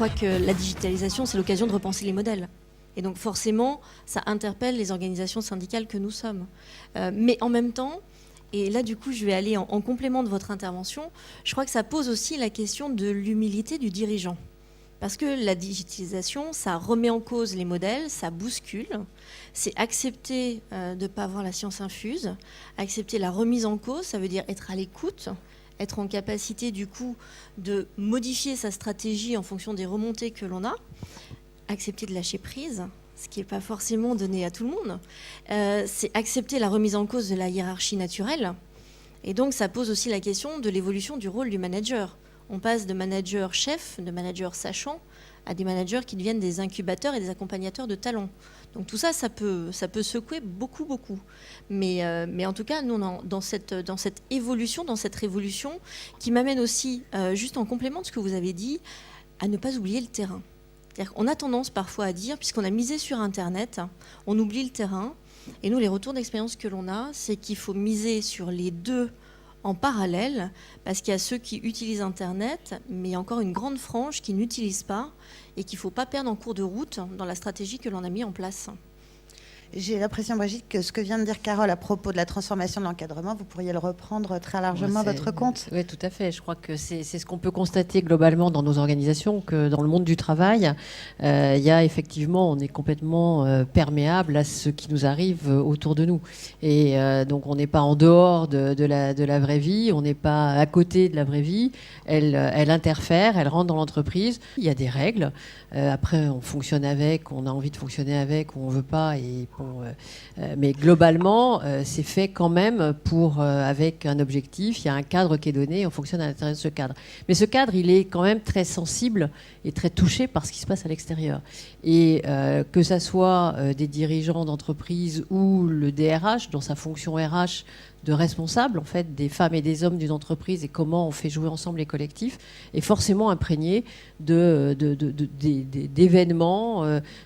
crois que la digitalisation, c'est l'occasion de repenser les modèles. Et donc forcément, ça interpelle les organisations syndicales que nous sommes. Mais en même temps, et là du coup je vais aller en complément de votre intervention, je crois que ça pose aussi la question de l'humilité du dirigeant. Parce que la digitalisation, ça remet en cause les modèles, ça bouscule. C'est accepter de ne pas avoir la science infuse, accepter la remise en cause, ça veut dire être à l'écoute, être en capacité du coup de modifier sa stratégie en fonction des remontées que l'on a, accepter de lâcher prise, ce qui n'est pas forcément donné à tout le monde. C'est accepter la remise en cause de la hiérarchie naturelle. Et donc ça pose aussi la question de l'évolution du rôle du manager. On passe de manager chef, de manager sachant, à des managers qui deviennent des incubateurs et des accompagnateurs de talents. Donc tout ça, ça peut secouer beaucoup. Mais en tout cas, nous, dans cette évolution, dans cette révolution, qui m'amène aussi, juste en complément de ce que vous avez dit, à ne pas oublier le terrain. C'est-à-dire qu'on a tendance parfois à dire, puisqu'on a misé sur Internet, on oublie le terrain. Et nous, les retours d'expérience que l'on a, c'est qu'il faut miser sur les deux en parallèle, parce qu'il y a ceux qui utilisent Internet, mais il y a encore une grande frange qui n'utilise pas et qu'il ne faut pas perdre en cours de route dans la stratégie que l'on a mis en place. J'ai l'impression, Brigitte, que ce que vient de dire Carole à propos de la transformation de l'encadrement, vous pourriez le reprendre très largement à votre compte. Oui, tout à fait. Je crois que c'est ce qu'on peut constater globalement dans nos organisations, que dans le monde du travail, il y a effectivement, on est complètement perméable à ce qui nous arrive autour de nous. Et donc, on n'est pas en dehors de la vraie vie, on n'est pas à côté de la vraie vie. Elle interfère, elle rentre dans l'entreprise. Il y a des règles. Après, on fonctionne avec, on a envie de fonctionner avec, ou on ne veut pas. Mais globalement, c'est fait quand même avec un objectif. Il y a un cadre qui est donné, on fonctionne à l'intérieur de ce cadre. Mais ce cadre, il est quand même très sensible et très touché par ce qui se passe à l'extérieur. Et que ça soit des dirigeants d'entreprise ou le DRH, dans sa fonction RH, de responsable en fait des femmes et des hommes d'une entreprise et comment on fait jouer ensemble les collectifs, est forcément imprégné d'événements,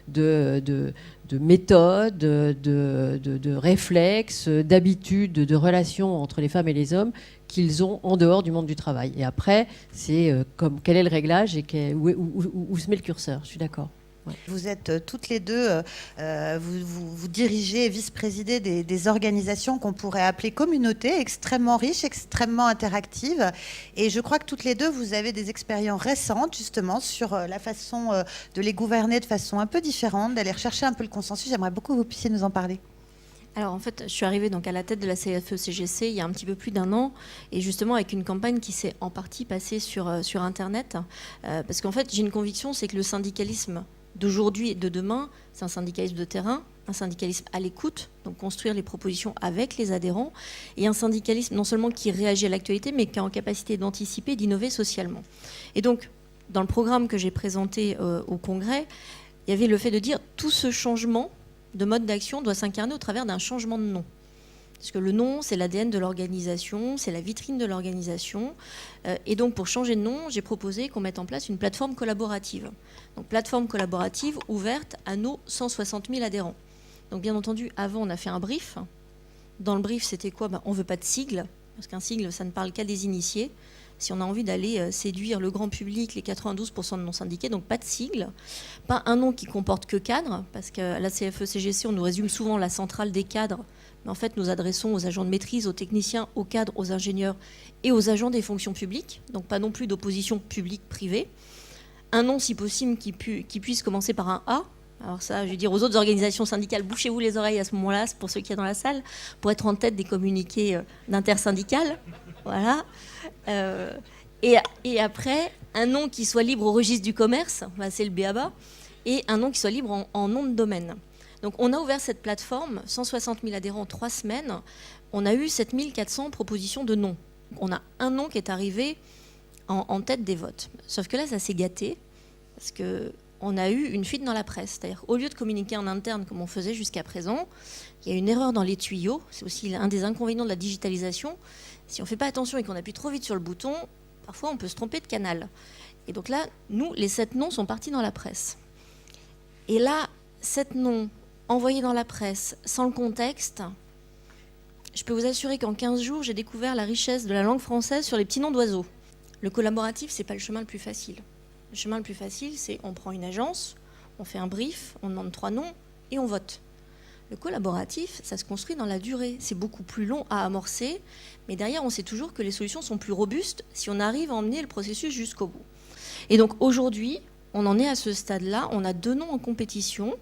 de méthodes, de réflexes, d'habitudes, de relations entre les femmes et les hommes qu'ils ont en dehors du monde du travail. Et après, c'est comme quel est le réglage et où se met le curseur. Je suis d'accord. Ouais. Vous êtes toutes les deux, vous dirigez et vice-présidez des organisations qu'on pourrait appeler communautés, extrêmement riches, extrêmement interactives. Et je crois que toutes les deux, vous avez des expériences récentes, justement, sur la façon de les gouverner de façon un peu différente, d'aller rechercher un peu le consensus. J'aimerais beaucoup que vous puissiez nous en parler. Alors en fait, je suis arrivée donc à la tête de la CFE-CGC il y a un petit peu plus d'un an, et justement avec une campagne qui s'est en partie passée sur Internet, parce qu'en fait j'ai une conviction, c'est que le syndicalisme d'aujourd'hui et de demain, c'est un syndicalisme de terrain, un syndicalisme à l'écoute, donc construire les propositions avec les adhérents, et un syndicalisme non seulement qui réagit à l'actualité, mais qui est en capacité d'anticiper, d'innover socialement. Et donc, dans le programme que j'ai présenté au Congrès, il y avait le fait de dire tout ce changement de mode d'action doit s'incarner au travers d'un changement de nom. Parce que le nom, c'est l'ADN de l'organisation, c'est la vitrine de l'organisation. Et donc, pour changer de nom, j'ai proposé qu'on mette en place une plateforme collaborative. Donc, plateforme collaborative ouverte à nos 160 000 adhérents. Donc, bien entendu, avant, on a fait un brief. Dans le brief, c'était quoi ? On ne veut pas de sigle, parce qu'un sigle, ça ne parle qu'à des initiés. Si on a envie d'aller séduire le grand public, les 92% de non-syndiqués, donc pas de sigle. Pas un nom qui comporte que cadre, parce qu'à la CFE-CGC, on nous résume souvent la centrale des cadres. Mais en fait, nous adressons aux agents de maîtrise, aux techniciens, aux cadres, aux ingénieurs et aux agents des fonctions publiques. Donc pas non plus d'opposition publique-privée. Un nom, si possible, qui puisse commencer par un A. Alors ça, je vais dire aux autres organisations syndicales, bouchez-vous les oreilles à ce moment-là, pour ceux qui sont dans la salle, pour être en tête des communiqués d'intersyndicales. Voilà. Et après, un nom qui soit libre au registre du commerce, c'est le BABA, et un nom qui soit libre en nom de domaine. Donc on a ouvert cette plateforme, 160 000 adhérents en 3 semaines, on a eu 7 400 propositions de noms. On a un nom qui est arrivé en tête des votes. Sauf que là, ça s'est gâté, parce qu'on a eu une fuite dans la presse. C'est-à-dire, au lieu de communiquer en interne comme on faisait jusqu'à présent, il y a une erreur dans les tuyaux. C'est aussi un des inconvénients de la digitalisation. Si on ne fait pas attention et qu'on appuie trop vite sur le bouton, parfois on peut se tromper de canal. Et donc là, nous, les 7 noms sont partis dans la presse. Et là, 7 noms envoyés dans la presse sans le contexte, je peux vous assurer qu'en 15 jours, j'ai découvert la richesse de la langue française sur les petits noms d'oiseaux. Le collaboratif, ce n'est pas le chemin le plus facile. Le chemin le plus facile, c'est on prend une agence, on fait un brief, on demande 3 noms et on vote. Le collaboratif, ça se construit dans la durée. C'est beaucoup plus long à amorcer, mais derrière, on sait toujours que les solutions sont plus robustes si on arrive à emmener le processus jusqu'au bout. Et donc aujourd'hui, on en est à ce stade-là. On a 2 noms en compétition.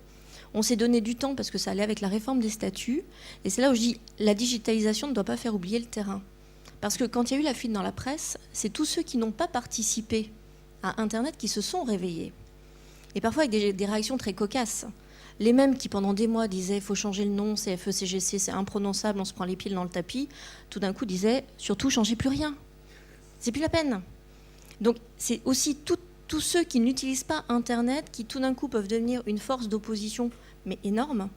On s'est donné du temps parce que ça allait avec la réforme des statuts. Et c'est là où je dis la digitalisation ne doit pas faire oublier le terrain. Parce que quand il y a eu la fuite dans la presse, c'est tous ceux qui n'ont pas participé à Internet qui se sont réveillés. Et parfois avec des réactions très cocasses. Les mêmes qui, pendant des mois, disaient « il faut changer le nom, CFE-CGC, c'est imprononçable, on se prend les pieds dans le tapis », tout d'un coup disaient « surtout, changez plus rien. C'est plus la peine ». Donc, c'est aussi tous ceux qui n'utilisent pas Internet qui, tout d'un coup, peuvent devenir une force d'opposition, mais énorme.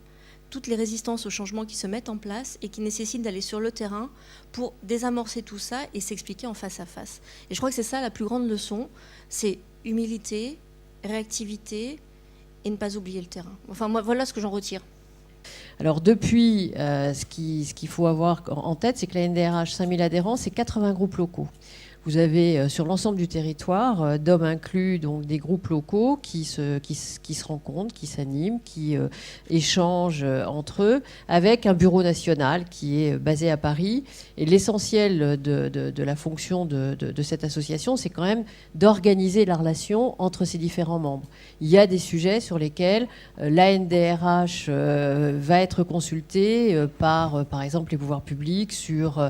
Toutes les résistances au changement qui se mettent en place et qui nécessitent d'aller sur le terrain pour désamorcer tout ça et s'expliquer en face à face. Et je crois que c'est ça la plus grande leçon, c'est humilité, réactivité, et ne pas oublier le terrain. Enfin, moi, voilà ce que j'en retire. Alors depuis, ce qu'il faut avoir en tête, c'est que la NDRH, 5000 adhérents, c'est 80 groupes locaux. Vous avez sur l'ensemble du territoire, DOM inclus, donc des groupes locaux qui se rencontrent, qui s'animent, qui échangent entre eux, avec un bureau national qui est basé à Paris. Et l'essentiel de la fonction de cette association, c'est quand même d'organiser la relation entre ces différents membres. Il y a des sujets sur lesquels la NDRH va être consultée par exemple, les pouvoirs publics sur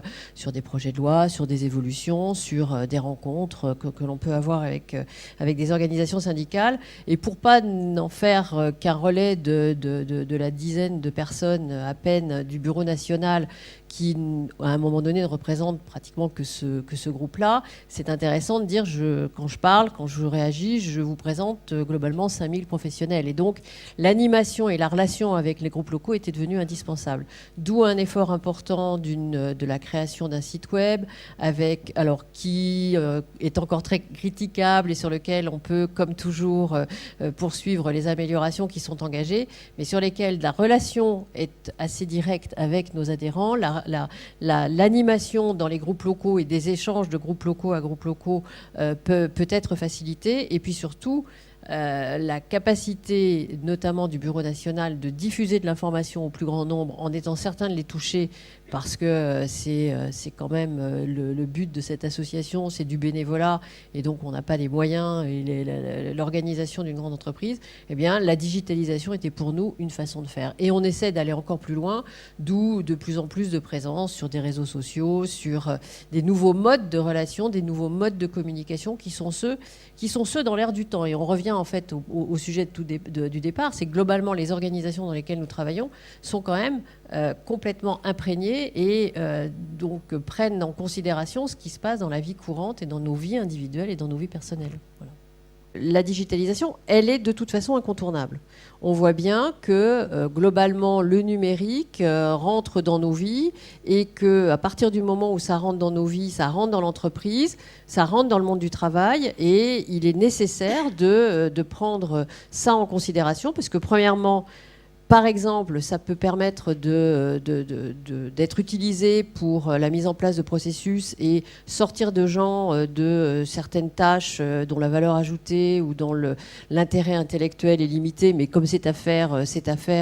des projets de loi, sur des évolutions, sur des rencontres que l'on peut avoir avec des organisations syndicales. Et pour pas n'en faire qu'un relais de la dizaine de personnes à peine du bureau national qui, à un moment donné, ne représente pratiquement que ce groupe-là, c'est intéressant de dire, quand je parle, quand je réagis, je vous présente globalement 5000 professionnels. Et donc, l'animation et la relation avec les groupes locaux étaient devenues indispensables. D'où un effort important de la création d'un site web, qui est encore très critiquable et sur lequel on peut, comme toujours, poursuivre les améliorations qui sont engagées, mais sur lesquelles la relation est assez directe avec nos adhérents. L'animation dans les groupes locaux et des échanges de groupes locaux à groupes locaux peut être facilitée. Et puis surtout, la capacité, notamment du Bureau national, de diffuser de l'information au plus grand nombre en étant certain de les toucher, parce que c'est quand même le but de cette association, c'est du bénévolat, et donc on n'a pas les moyens et l'organisation d'une grande entreprise. Eh bien, la digitalisation était pour nous une façon de faire. Et on essaie d'aller encore plus loin, d'où de plus en plus de présence sur des réseaux sociaux, sur des nouveaux modes de relation, des nouveaux modes de communication qui sont ceux dans l'air du temps. Et on revient en fait au sujet du départ, c'est que globalement les organisations dans lesquelles nous travaillons sont quand même complètement imprégnées et donc prennent en considération ce qui se passe dans la vie courante et dans nos vies individuelles et dans nos vies personnelles. Voilà. La digitalisation, elle est de toute façon incontournable. On voit bien que globalement le numérique rentre dans nos vies et qu'à partir du moment où ça rentre dans nos vies, ça rentre dans l'entreprise, ça rentre dans le monde du travail, et il est nécessaire de prendre ça en considération, parce que premièrement, par exemple, ça peut permettre d'être utilisé pour la mise en place de processus et sortir de gens de certaines tâches dont la valeur ajoutée ou dont l'intérêt intellectuel est limité, mais comme c'est à faire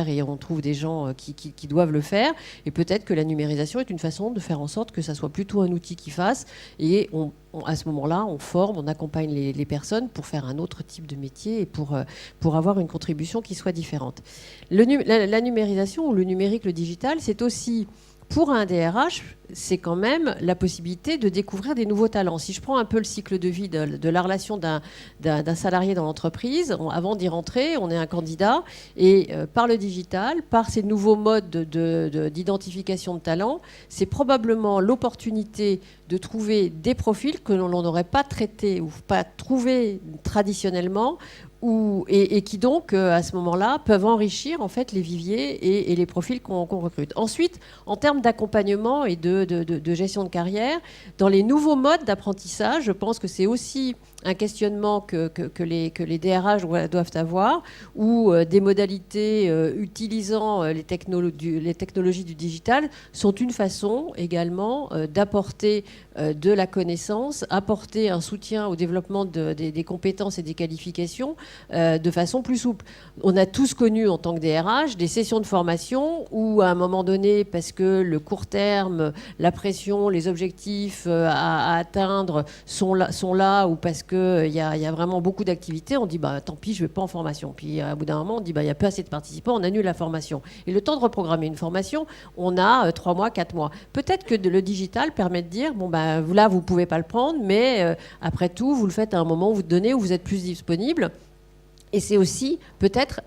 et on trouve des gens qui doivent le faire. Et peut-être que la numérisation est une façon de faire en sorte que ça soit plutôt un outil qui fasse, et à ce moment-là, on forme, on accompagne les personnes pour faire un autre type de métier et pour avoir une contribution qui soit différente. La numérisation ou le numérique, le digital, c'est aussi, pour un DRH, c'est quand même la possibilité de découvrir des nouveaux talents. Si je prends un peu le cycle de vie de la relation d'un salarié dans l'entreprise, avant d'y rentrer, on est un candidat, et par le digital, par ces nouveaux modes d'identification de talents, c'est probablement l'opportunité de trouver des profils que l'on n'aurait pas traités ou pas trouvés traditionnellement, et qui donc, à ce moment-là, peuvent enrichir en fait les viviers et les profils qu'on recrute. Ensuite, en termes d'accompagnement et de gestion de carrière, dans les nouveaux modes d'apprentissage, je pense que c'est aussi un questionnement que les DRH doivent avoir, où des modalités utilisant les technologies du digital sont une façon également d'apporter de la connaissance, apporter un soutien au développement des compétences et des qualifications de façon plus souple. On a tous connu en tant que DRH des sessions de formation où à un moment donné, parce que le court terme, la pression, les objectifs à atteindre sont là ou parce qu'il y a vraiment beaucoup d'activités, on dit tant pis, je ne vais pas en formation. Puis à bout d'un moment, on dit il n'y a pas assez de participants, on annule la formation. Et le temps de reprogrammer une formation, on a 3 mois, 4 mois. Peut-être que le digital permet de dire là, vous ne pouvez pas le prendre, mais après tout, vous le faites à un moment où vous donnez, où vous êtes plus disponible. Et c'est aussi peut-être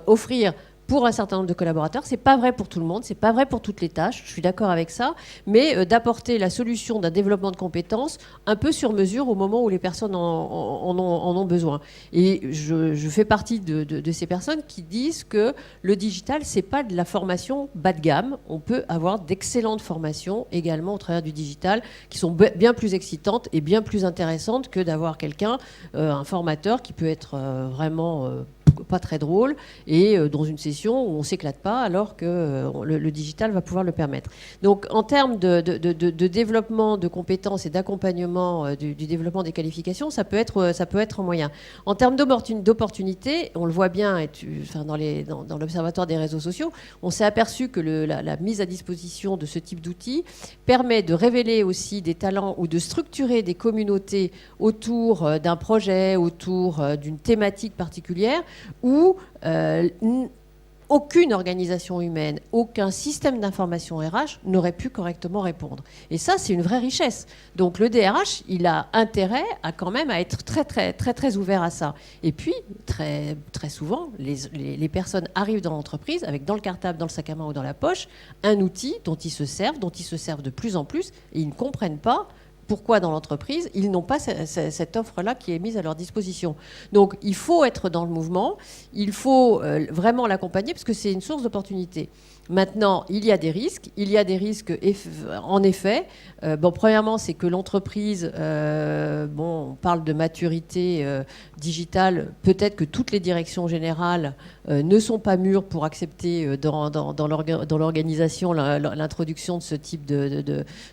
offrir pour un certain nombre de collaborateurs. C'est pas vrai pour tout le monde, c'est pas vrai pour toutes les tâches, je suis d'accord avec ça, mais d'apporter la solution d'un développement de compétences un peu sur mesure au moment où les personnes en ont besoin. Et je fais partie de ces personnes qui disent que le digital, c'est pas de la formation bas de gamme. On peut avoir d'excellentes formations également au travers du digital qui sont bien plus excitantes et bien plus intéressantes que d'avoir quelqu'un, un formateur qui peut être vraiment pas très drôle et dans une session où on ne s'éclate pas alors que le digital va pouvoir le permettre. Donc en termes de développement de compétences et d'accompagnement du développement des qualifications, ça peut être un moyen. En termes d'opportunités, on le voit bien dans l'observatoire des réseaux sociaux, on s'est aperçu que la mise à disposition de ce type d'outils permet de révéler aussi des talents ou de structurer des communautés autour d'un projet, autour d'une thématique particulière où aucune organisation humaine, aucun système d'information RH n'aurait pu correctement répondre. Et ça, c'est une vraie richesse. Donc le DRH, il a intérêt à quand même à être très, très, très, très ouvert à ça. Et puis, très, très souvent, les personnes arrivent dans l'entreprise avec dans le cartable, dans le sac à main ou dans la poche, un outil dont ils se servent de plus en plus, et ils ne comprennent pas pourquoi dans l'entreprise, ils n'ont pas cette offre-là qui est mise à leur disposition. Donc il faut être dans le mouvement, il faut vraiment l'accompagner parce que c'est une source d'opportunité. Maintenant, il y a des risques. En effet. Premièrement, c'est que l'entreprise, on parle de maturité digitale. Peut-être que toutes les directions générales ne sont pas mûres pour accepter dans l'organisation l'introduction de ce type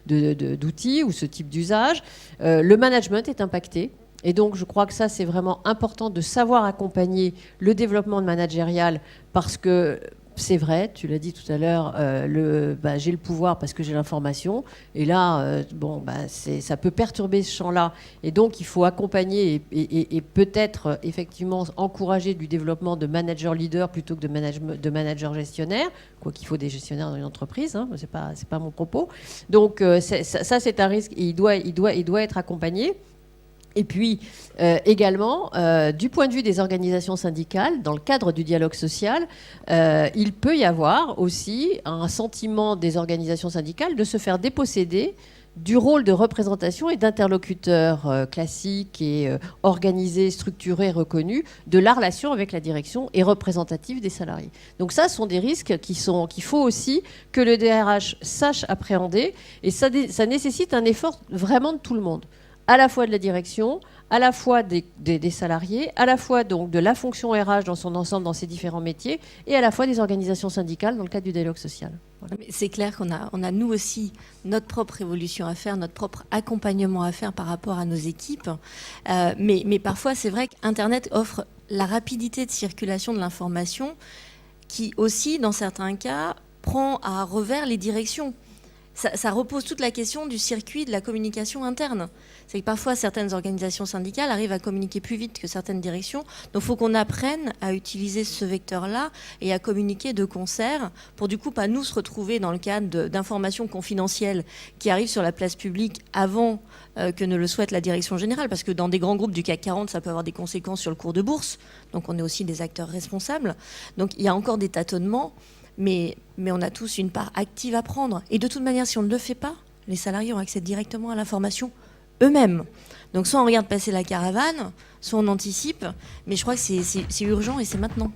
d'outils ou ce type d'usage. Le management est impacté. Et donc, je crois que ça, c'est vraiment important de savoir accompagner le développement managérial parce que c'est vrai, tu l'as dit tout à l'heure, j'ai le pouvoir parce que j'ai l'information. Et là, ça peut perturber ce champ-là. Et donc, il faut accompagner et peut-être effectivement encourager du développement de manager-leader plutôt que de manager-gestionnaire. Quoi qu'il faut des gestionnaires dans une entreprise, hein, c'est pas mon propos. Donc, ça, c'est un risque et il doit être accompagné. Et puis également, du point de vue des organisations syndicales, dans le cadre du dialogue social, il peut y avoir aussi un sentiment des organisations syndicales de se faire déposséder du rôle de représentation et d'interlocuteur classique et organisé, structuré, reconnu de la relation avec la direction et représentative des salariés. Donc ça, ce sont des risques qu'il faut aussi que le DRH sache appréhender et ça nécessite un effort vraiment de tout le monde. À la fois de la direction, à la fois des salariés, à la fois donc de la fonction RH dans son ensemble, dans ses différents métiers, et à la fois des organisations syndicales dans le cadre du dialogue social. Voilà. C'est clair qu'on a nous aussi notre propre évolution à faire, notre propre accompagnement à faire par rapport à nos équipes. Mais parfois, c'est vrai qu'Internet offre la rapidité de circulation de l'information qui aussi, dans certains cas, prend à revers les directions. Ça repose toute la question du circuit de la communication interne. C'est que parfois, certaines organisations syndicales arrivent à communiquer plus vite que certaines directions. Donc, il faut qu'on apprenne à utiliser ce vecteur-là et à communiquer de concert pour, du coup, pas nous se retrouver dans le cadre d'informations confidentielles qui arrivent sur la place publique avant que ne le souhaite la direction générale. Parce que dans des grands groupes du CAC 40, ça peut avoir des conséquences sur le cours de bourse. Donc, on est aussi des acteurs responsables. Donc, il y a encore des tâtonnements. Mais on a tous une part active à prendre. Et de toute manière, si on ne le fait pas, les salariés ont accès directement à l'information eux-mêmes. Donc soit on regarde passer la caravane, soit on anticipe, mais je crois que c'est urgent et c'est maintenant.